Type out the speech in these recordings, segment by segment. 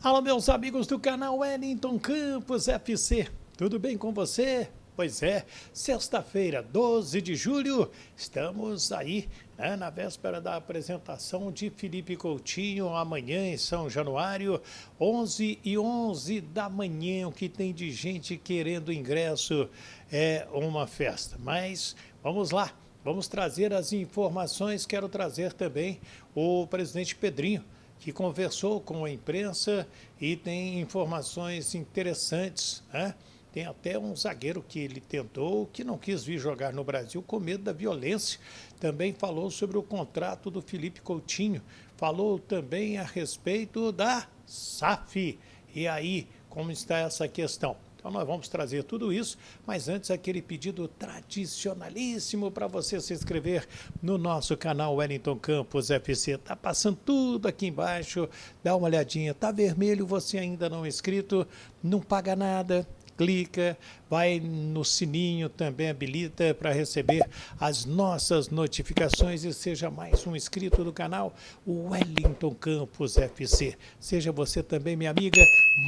Alô, meus amigos do canal Wellington Campos FC, tudo bem com você? Pois é, sexta-feira, 12 de julho, estamos aí, na véspera da apresentação de Felipe Coutinho, amanhã em São Januário, 11h11 da manhã. O que tem de gente querendo ingresso é uma festa, mas vamos lá, vamos trazer as informações. Quero trazer também o presidente Pedrinho, que conversou com a imprensa e tem informações interessantes, né? Tem até um zagueiro que ele tentou, que não quis vir jogar no Brasil com medo da violência. Também falou sobre o contrato do Felipe Coutinho. Falou também a respeito da SAF. E aí, como está essa questão? Então nós vamos trazer tudo isso, mas antes aquele pedido tradicionalíssimo para você se inscrever no nosso canal Wellington Campos FC. Tá passando tudo aqui embaixo, dá uma olhadinha, tá vermelho, você ainda não é inscrito, não paga nada. Clica, vai no sininho, também habilita para receber as nossas notificações e seja mais um inscrito do canal Wellington Campos FC. Seja você também, minha amiga,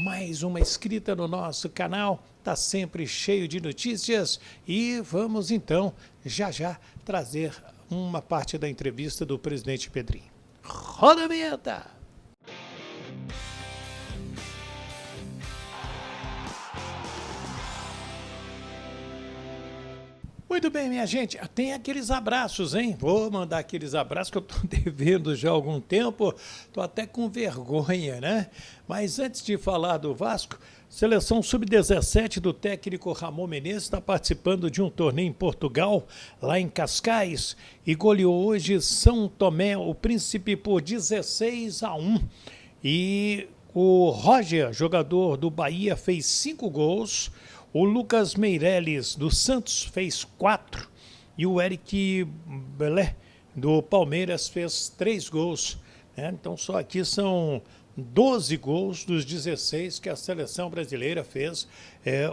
mais uma inscrita no nosso canal, está sempre cheio de notícias e vamos então já trazer uma parte da entrevista do presidente Pedrinho. Roda a vinheta! Muito bem, minha gente, tem aqueles abraços, hein? Vou mandar aqueles abraços que eu estou devendo já há algum tempo, estou até com vergonha, né? Mas antes de falar do Vasco, seleção sub-17 do técnico Ramon Menezes está participando de um torneio em Portugal, lá em Cascais, e goleou hoje São Tomé, o Príncipe, por 16-1. E o Roger, jogador do Bahia, fez 5 gols. O Lucas Meireles, do Santos, fez 4. E o Eric Belé, do Palmeiras, fez 3 gols. Então, só aqui são 12 gols dos 16 que a seleção brasileira fez.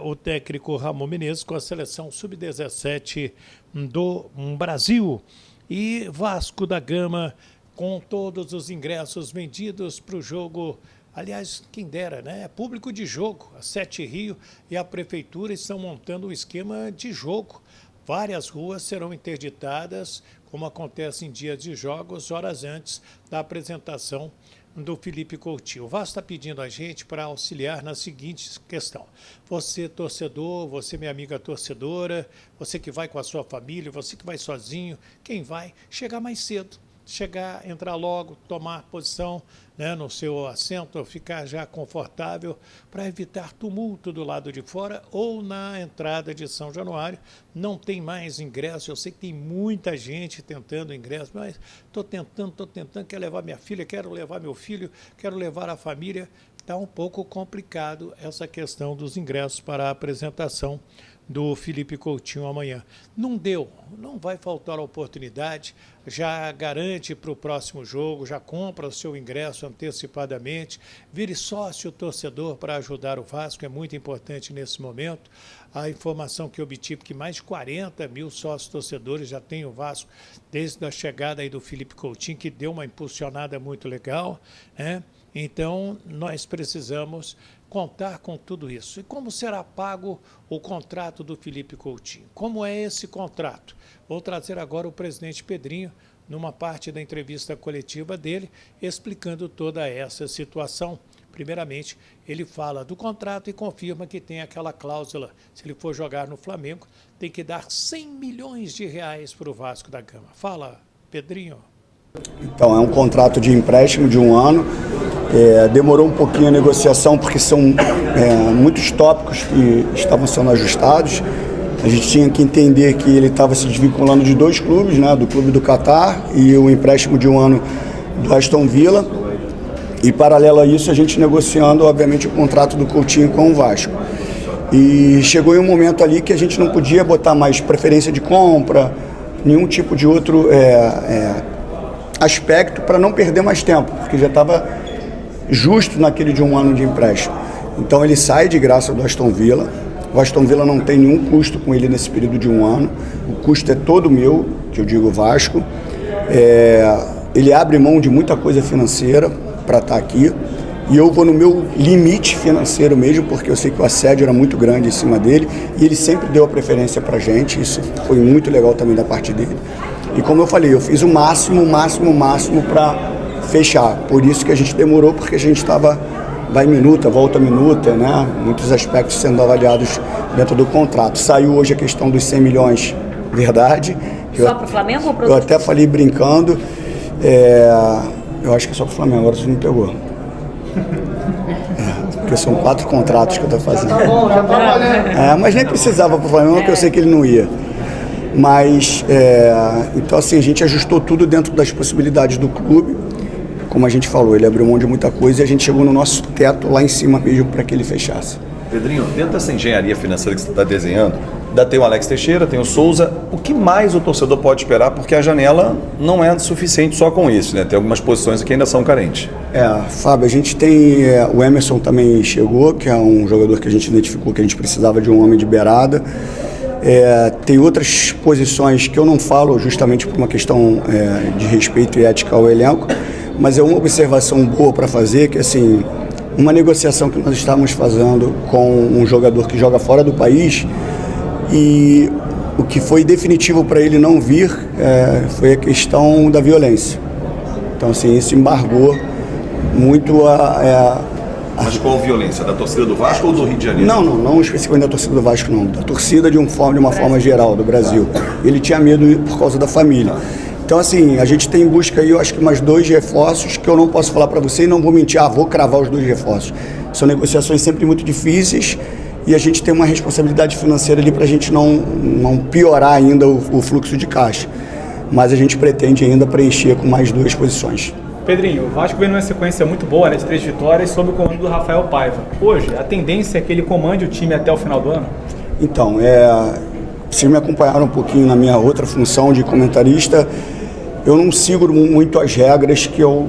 O técnico Ramon Menezes com a seleção sub-17 do Brasil. E Vasco da Gama, com todos os ingressos vendidos para o jogo. Aliás, quem dera, né? É público de jogo. A Sete Rio e a Prefeitura estão montando um esquema de jogo. Várias ruas serão interditadas, como acontece em dias de jogos, horas antes da apresentação do Felipe Coutinho. O Vasco está pedindo a gente para auxiliar na seguinte questão. Você, torcedor, você, minha amiga torcedora, você que vai com a sua família, você que vai sozinho, quem vai, chegar mais cedo. Chegar, entrar logo, tomar posição, né, no seu assento, ficar já confortável para evitar tumulto do lado de fora ou na entrada de São Januário. Não tem mais ingresso, eu sei que tem muita gente tentando ingresso, mas estou tentando, quero levar minha filha, quero levar meu filho, quero levar a família. Está um pouco complicado essa questão dos ingressos para a apresentação do Felipe Coutinho amanhã. Não deu, não vai faltar a oportunidade, já garante para o próximo jogo, já compra o seu ingresso antecipadamente, vire sócio torcedor para ajudar o Vasco, é muito importante nesse momento. A informação que eu obtive que mais de 40 mil sócios torcedores já tem o Vasco desde a chegada aí do Felipe Coutinho, que deu uma impulsionada muito legal, né? Então, nós precisamos contar com tudo isso. E como será pago o contrato do Felipe Coutinho? Como é esse contrato? Vou trazer agora o presidente Pedrinho, numa parte da entrevista coletiva dele, explicando toda essa situação. Primeiramente, ele fala do contrato e confirma que tem aquela cláusula. Se ele for jogar no Flamengo, tem que dar 100 milhões de reais para o Vasco da Gama. Fala, Pedrinho. Então, é um contrato de empréstimo de 1 ano. Demorou um pouquinho a negociação porque são muitos tópicos que estavam sendo ajustados. A gente tinha que entender que ele estava se desvinculando de 2 clubes, né, do clube do Catar e o empréstimo de 1 ano do Aston Villa. E paralelo a isso, a gente negociando, obviamente, o contrato do Coutinho com o Vasco. E chegou em um momento ali que a gente não podia botar mais preferência de compra, nenhum tipo de outro aspecto para não perder mais tempo, porque já estava justo naquele de 1 ano de empréstimo. Então ele sai de graça do Aston Villa. O Aston Villa não tem nenhum custo com ele nesse período de 1 ano. O custo é todo meu, que eu digo Vasco. Ele abre mão de muita coisa financeira para estar aqui. E eu vou no meu limite financeiro mesmo, porque eu sei que o assédio era muito grande em cima dele, e ele sempre deu a preferência pra gente, isso foi muito legal também da parte dele. E como eu falei, eu fiz o máximo para fechar. Por isso que a gente demorou, porque a gente estava vai minuta, volta minuta, né? Muitos aspectos sendo avaliados dentro do contrato. Saiu hoje a questão dos 100 milhões, verdade. Só para o Flamengo ou para eu até falei brincando, eu acho que é só para o Flamengo, agora você me pegou. Porque são 4 contratos que eu estou fazendo. Já tá bom, já tá valendo. Mas nem precisava para o Flamengo, porque eu sei que ele não ia. Mas, então assim, a gente ajustou tudo dentro das possibilidades do clube. Como a gente falou, ele abriu mão de muita coisa e a gente chegou no nosso teto lá em cima mesmo para que ele fechasse. Pedrinho, dentro dessa engenharia financeira que você está desenhando, ainda tem o Alex Teixeira, tem o Souza. O que mais o torcedor pode esperar? Porque a janela não é suficiente só com isso, né? Tem algumas posições que ainda são carentes. Fábio, a gente tem... o Emerson também chegou, que é um jogador que a gente identificou que a gente precisava de um homem de beirada. Tem outras posições que eu não falo justamente por uma questão de respeito e ética ao elenco, mas é uma observação boa para fazer, que assim, uma negociação que nós estávamos fazendo com um jogador que joga fora do país, e o que foi definitivo para ele não vir foi a questão da violência. Então assim, isso embargou muito Mas qual violência? Da torcida do Vasco ou do Rio de Janeiro? Não especificamente da torcida do Vasco, não. Da torcida de uma forma geral, do Brasil. Ele tinha medo por causa da família. Então, assim, a gente tem em busca aí, eu acho que mais 2 reforços, que eu não posso falar para você e não vou mentir, vou cravar os 2 reforços. São negociações sempre muito difíceis e a gente tem uma responsabilidade financeira ali para a gente não piorar ainda o fluxo de caixa. Mas a gente pretende ainda preencher com mais 2 posições. Pedrinho, o Vasco vem numa sequência muito boa, né, de 3 vitórias, sob o comando do Rafael Paiva. Hoje, a tendência é que ele comande o time até o final do ano? Então, se me acompanharam um pouquinho na minha outra função de comentarista, eu não sigo muito as regras que eu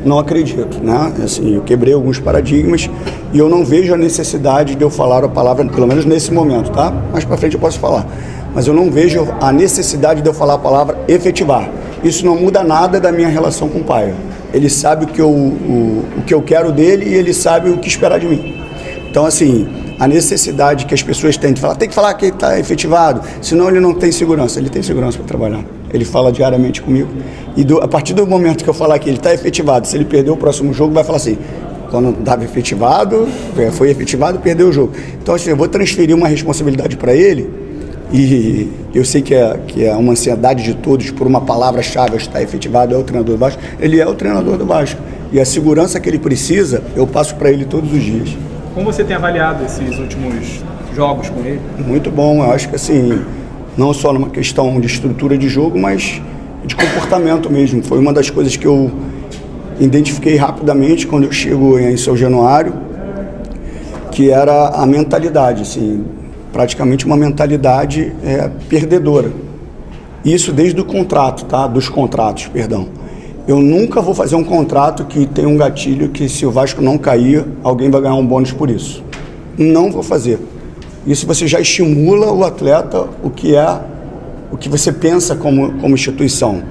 não acredito, né? Assim, eu quebrei alguns paradigmas e eu não vejo a necessidade de eu falar a palavra, pelo menos nesse momento, tá? Mais para frente eu posso falar. Mas eu não vejo a necessidade de eu falar a palavra efetivar. Isso não muda nada da minha relação com o Paiva. Ele sabe o que eu quero dele e ele sabe o que esperar de mim. Então, assim, a necessidade que as pessoas têm de falar, tem que falar que ele está efetivado, senão ele não tem segurança. Ele tem segurança para trabalhar. Ele fala diariamente comigo. E a partir do momento que eu falar que ele está efetivado, se ele perder o próximo jogo, vai falar assim, quando estava efetivado, foi efetivado, perdeu o jogo. Então, assim, eu vou transferir uma responsabilidade para ele, e eu sei que é uma ansiedade de todos por uma palavra-chave, está efetivado, é o treinador do Vasco. Ele é o treinador do Vasco. E a segurança que ele precisa, eu passo para ele todos os dias. Como você tem avaliado esses últimos jogos com ele? Muito bom, eu acho que assim, não só numa questão de estrutura de jogo, mas de comportamento mesmo. Foi uma das coisas que eu identifiquei rapidamente quando eu chego em São Januário, que era a mentalidade, assim, praticamente uma mentalidade perdedora. Isso desde o contrato, tá? Dos contratos, perdão. Eu nunca vou fazer um contrato que tem um gatilho que se o Vasco não cair, alguém vai ganhar um bônus por isso. Não vou fazer. Isso você já estimula o atleta o que você pensa como instituição.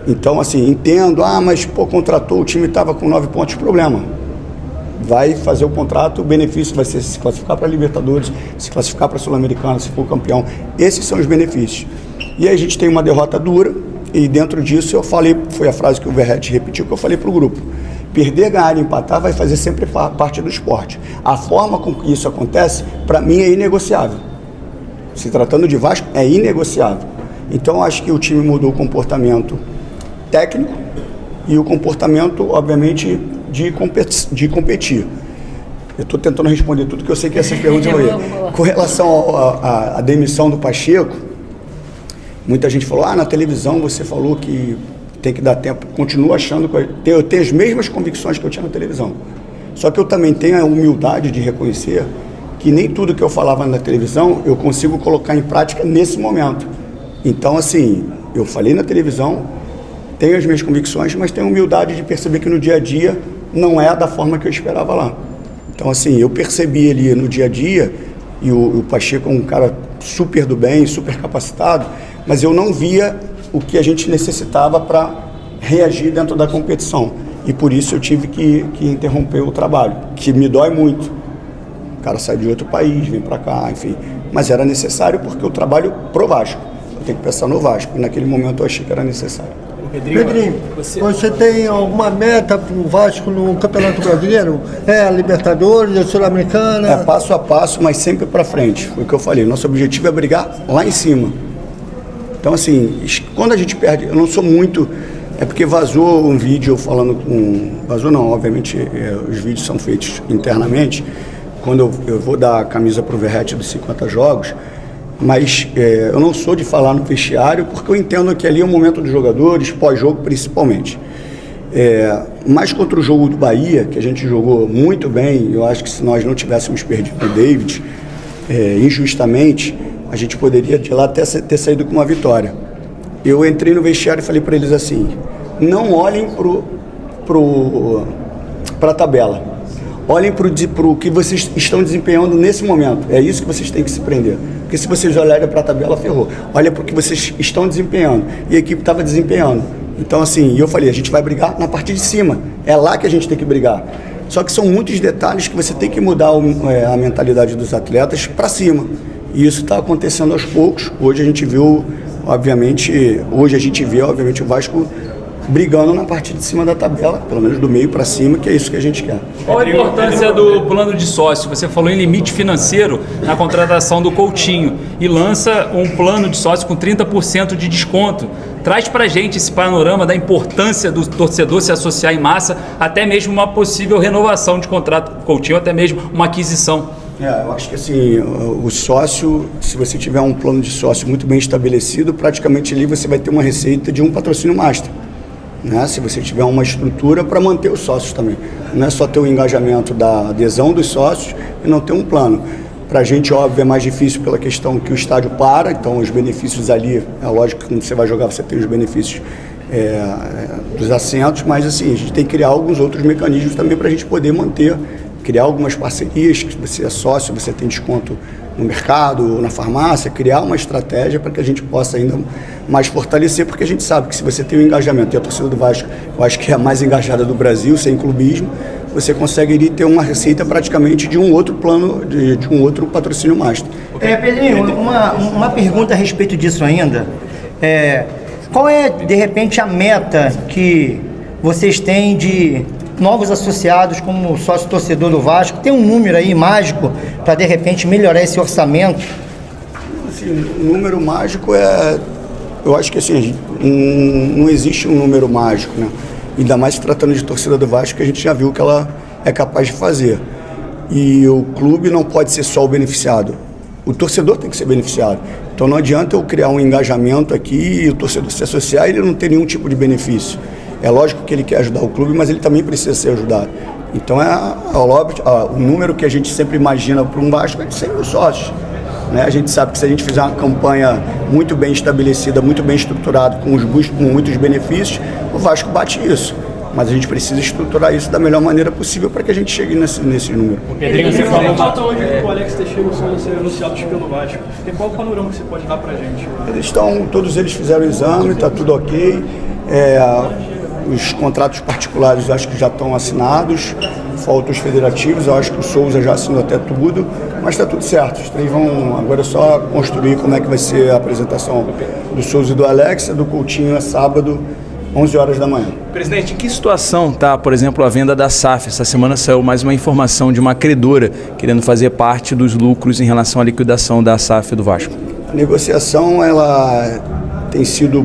Então, assim, entendo, mas contratou, o time estava com 9 pontos, problema. Vai fazer o contrato, o benefício vai ser se classificar para a Libertadores, se classificar para a Sul-Americana, se for campeão. Esses são os benefícios. E aí a gente tem uma derrota dura, e dentro disso eu falei, foi a frase que o Verratti repetiu, que eu falei para o grupo. Perder, ganhar e empatar vai fazer sempre parte do esporte. A forma com que isso acontece, para mim, é inegociável. Se tratando de Vasco, é inegociável. Então, acho que o time mudou o comportamento técnico e o comportamento, obviamente, de competir. Eu estou tentando responder tudo que eu sei que essas perguntas vão ir. Com relação à demissão do Pacheco, muita gente falou, na televisão você falou que tem que dar tempo. Continuo achando que eu tenho as mesmas convicções que eu tinha na televisão. Só que eu também tenho a humildade de reconhecer que nem tudo que eu falava na televisão eu consigo colocar em prática nesse momento. Então, assim, eu falei na televisão, tenho as minhas convicções, mas tenho a humildade de perceber que no dia a dia não é da forma que eu esperava lá. Então, assim, eu percebi ali no dia a dia, e o Pacheco é um cara super do bem, super capacitado, mas eu não via o que a gente necessitava para reagir dentro da competição. e por isso eu tive que interromper o trabalho, que me dói muito. O cara sai de outro país, vem para cá, enfim. Mas era necessário porque eu trabalho pro Vasco. Eu tenho que pensar no Vasco. E naquele momento eu achei que era necessário. Pedrinho, você tem alguma meta para o Vasco no Campeonato Brasileiro? A Libertadores, a Sul-Americana? É passo a passo, mas sempre para frente. Foi o que eu falei. Nosso objetivo é brigar lá em cima. Então, assim, quando a gente perde, eu não sou muito... É porque vazou um vídeo falando com... Vazou não, obviamente, os vídeos são feitos internamente. Quando eu vou dar a camisa para o Verratti dos 50 jogos, mas eu não sou de falar no vestiário, porque eu entendo que ali é o momento dos jogadores, pós-jogo principalmente. Mas contra o jogo do Bahia, que a gente jogou muito bem, eu acho que se nós não tivéssemos perdido o David, injustamente, a gente poderia de lá até ter saído com uma vitória. Eu entrei no vestiário e falei para eles assim, não olhem para a tabela. Olhem para o que vocês estão desempenhando nesse momento. É isso que vocês têm que se prender. Porque se vocês olharem para a tabela, ferrou. Olha para o que vocês estão desempenhando. E a equipe estava desempenhando. Então, assim, eu falei, a gente vai brigar na parte de cima. É lá que a gente tem que brigar. Só que são muitos detalhes que você tem que mudar a mentalidade dos atletas para cima. E isso está acontecendo aos poucos. Hoje a gente viu, obviamente, o Vasco brigando na parte de cima da tabela, pelo menos do meio para cima, que é isso que a gente quer. Qual a importância do plano de sócio? Você falou em limite financeiro na contratação do Coutinho e lança um plano de sócio com 30% de desconto. Traz pra gente esse panorama da importância do torcedor se associar em massa, até mesmo uma possível renovação de contrato com o Coutinho, até mesmo uma aquisição. Eu acho que assim, o sócio, se você tiver um plano de sócio muito bem estabelecido, praticamente ali você vai ter uma receita de um patrocínio master. Né? Se você tiver uma estrutura para manter os sócios também. Não é só ter o engajamento da adesão dos sócios e não ter um plano. Para a gente, óbvio, é mais difícil pela questão que o estádio para, então os benefícios ali, é lógico que quando você vai jogar você tem os benefícios dos assentos, mas assim, a gente tem que criar alguns outros mecanismos também para a gente poder manter, criar algumas parcerias, que você é sócio, você tem desconto no mercado, na farmácia, criar uma estratégia para que a gente possa ainda mais fortalecer, porque a gente sabe que se você tem o engajamento, e a torcida do Vasco, eu acho que é a mais engajada do Brasil, sem clubismo, você conseguiria ter uma receita praticamente de um outro plano, de um outro patrocínio master. Pedrinho, uma pergunta a respeito disso ainda. Qual é, de repente, a meta que vocês têm de novos associados como sócio-torcedor do Vasco? Tem um número aí mágico para, de repente, melhorar esse orçamento? Assim, o número mágico eu acho que assim, não existe um número mágico, né? Ainda mais se tratando de torcida do Vasco, que a gente já viu que ela é capaz de fazer. E o clube não pode ser só o beneficiado. O torcedor tem que ser beneficiado. Então não adianta eu criar um engajamento aqui e o torcedor se associar e ele não ter nenhum tipo de benefício. É lógico que ele quer ajudar o clube, mas ele também precisa ser ajudado. Então o número que a gente sempre imagina para um Vasco é de 100 mil sócios. Né? A gente sabe que se a gente fizer uma campanha muito bem estabelecida, muito bem estruturada, com muitos benefícios, o Vasco bate isso. Mas a gente precisa estruturar isso da melhor maneira possível para que a gente chegue nesse número. Pedrinho, você falou falta hoje o Alex Teixeira e o Souza serem anunciados pelo Vasco. Tem qual o panorama que você pode dar para a gente? Todos eles fizeram o exame, está tudo ok. Os contratos particulares eu acho que já estão assinados, faltam os federativos, eu acho que o Souza já assinou até tudo, mas está tudo certo. Os três vão agora só construir como é que vai ser a apresentação do Souza e do Alex, do Coutinho é sábado, 11 horas da manhã. Presidente, em que situação está, por exemplo, a venda da SAF? Essa semana saiu mais uma informação de uma credora querendo fazer parte dos lucros em relação à liquidação da SAF do Vasco. A negociação, ela tem sido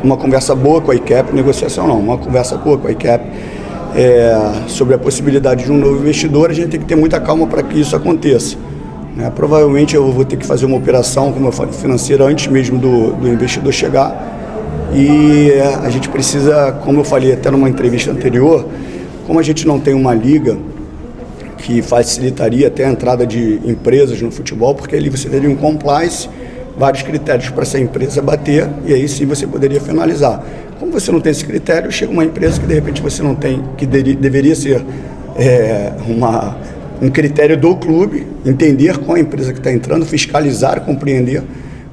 uma conversa boa com a ICAP, uma conversa boa com a ICAP sobre a possibilidade de um novo investidor. A gente tem que ter muita calma para que isso aconteça. Provavelmente eu vou ter que fazer uma operação, como eu falei, financeira antes mesmo do investidor chegar. E a gente precisa, como eu falei até numa entrevista anterior, como a gente não tem uma liga que facilitaria até a entrada de empresas no futebol, porque ali você teria um compliance, vários critérios para essa empresa bater, e aí sim você poderia finalizar. Como você não tem esse critério, chega uma empresa que de repente você não tem, que deveria ser um critério do clube, entender qual a empresa que está entrando, fiscalizar, compreender,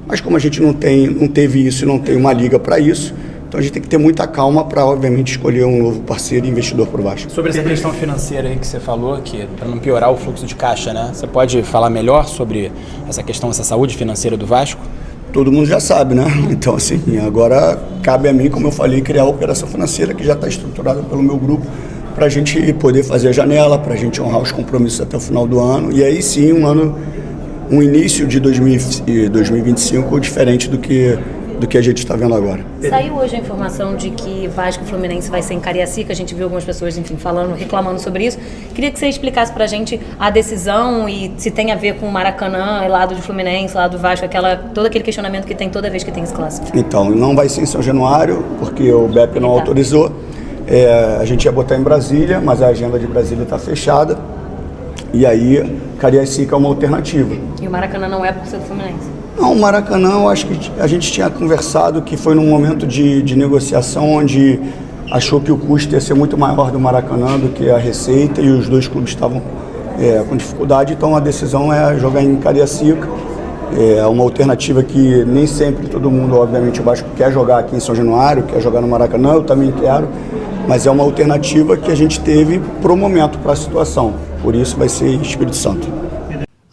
mas como a gente não teve isso e não tem uma liga para isso, Então a gente tem que ter muita calma para, obviamente, escolher um novo parceiro e investidor para o Vasco. Sobre essa questão financeira aí que você falou, que para não piorar o fluxo de caixa, né? Você pode falar melhor sobre essa questão, essa saúde financeira do Vasco? Todo mundo já sabe, né? Então, assim, agora cabe a mim, como eu falei, criar a operação financeira que já está estruturada pelo meu grupo para a gente poder fazer a janela, para a gente honrar os compromissos até o final do ano. E aí sim, um início de 2025 diferente do que a gente está vendo agora. Saiu hoje a informação de que Vasco e Fluminense vai ser em Cariacica, a gente viu algumas pessoas, enfim, reclamando sobre isso. Queria que você explicasse pra gente a decisão e se tem a ver com o Maracanã, lado de Fluminense, lado do Vasco, todo aquele questionamento que tem toda vez que tem esse clássico. Então, não vai ser em São Januário, porque o BEP não autorizou. A gente ia botar em Brasília, mas a agenda de Brasília está fechada. E aí, Cariacica é uma alternativa. E o Maracanã não é por ser do Fluminense? Não, o Maracanã, eu acho que a gente tinha conversado que foi num momento de negociação onde achou que o custo ia ser muito maior do Maracanã do que a receita e os dois clubes estavam com dificuldade, então a decisão é jogar em Cariacica. É uma alternativa que nem sempre todo mundo, obviamente, o Vasco quer jogar aqui em São Januário, quer jogar no Maracanã, eu também quero, mas é uma alternativa que a gente teve pro momento, para a situação, por isso vai ser Espírito Santo.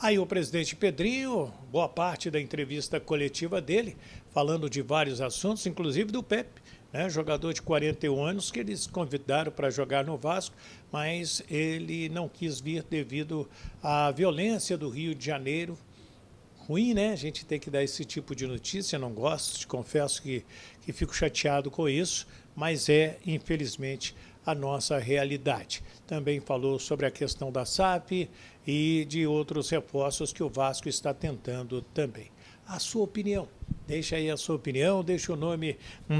Aí o presidente Pedrinho, boa parte da entrevista coletiva dele, falando de vários assuntos, inclusive do Pepe, né, jogador de 41 anos que eles convidaram para jogar no Vasco, mas ele não quis vir devido à violência do Rio de Janeiro. Ruim, né? A gente tem que dar esse tipo de notícia, não gosto, te confesso que fico chateado com isso, mas infelizmente, a nossa realidade. Também falou sobre a questão da SAF e de outros reforços que o Vasco está tentando também. A sua opinião, deixa aí a sua opinião, deixa o nome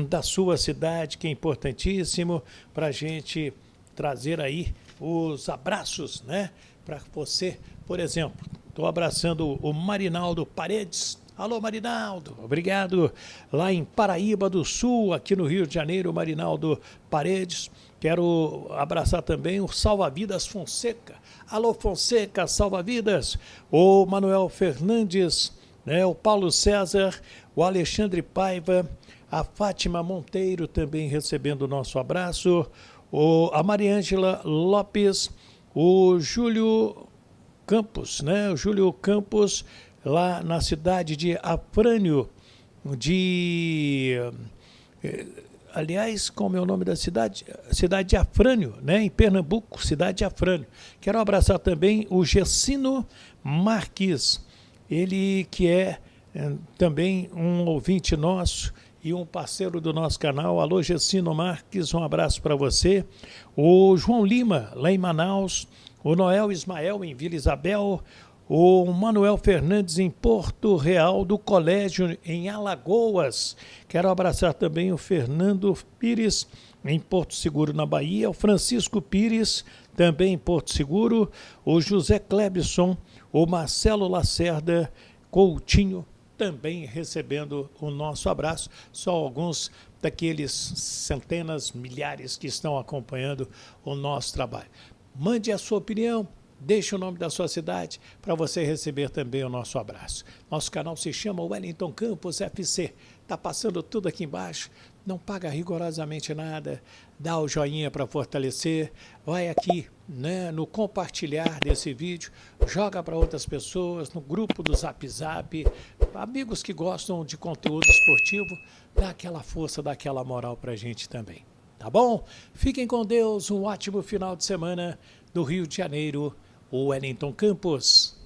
da sua cidade, que é importantíssimo para a gente trazer aí os abraços, né? Para você, por exemplo, estou abraçando o Marinaldo Paredes. Alô, Marinaldo, obrigado. Lá em Paraíba do Sul, aqui no Rio de Janeiro, Marinaldo Paredes. Quero abraçar também o Salva-Vidas Fonseca. Alô, Fonseca, Salva-Vidas. O Manuel Fernandes, né? O Paulo César, o Alexandre Paiva, a Fátima Monteiro também recebendo o nosso abraço. A Mariângela Lopes, o Júlio Campos, né? O Júlio Campos, lá na cidade de Afrânio, aliás, como é o nome da cidade? Cidade de Afrânio, né? Em Pernambuco, cidade de Afrânio. Quero abraçar também o Gessino Marques, ele que é também um ouvinte nosso e um parceiro do nosso canal. Alô, Gessino Marques, um abraço para você. O João Lima, lá em Manaus, o Noel Ismael, em Vila Isabel, o Manuel Fernandes, em Porto Real do Colégio, em Alagoas. Quero abraçar também o Fernando Pires, em Porto Seguro, na Bahia. O Francisco Pires, também em Porto Seguro. O José Clebson, o Marcelo Lacerda Coutinho, também recebendo o nosso abraço. Só alguns daqueles centenas, milhares que estão acompanhando o nosso trabalho. Mande a sua opinião. Deixe o nome da sua cidade para você receber também o nosso abraço. Nosso canal se chama Wellington Campos FC. Está passando tudo aqui embaixo. Não paga rigorosamente nada. Dá o joinha para fortalecer. Vai aqui, né, no compartilhar desse vídeo. Joga para outras pessoas, no grupo do Zap Zap. Amigos que gostam de conteúdo esportivo. Dá aquela força, dá aquela moral para a gente também. Tá bom? Fiquem com Deus. Um ótimo final de semana do Rio de Janeiro. O Wellington Campos.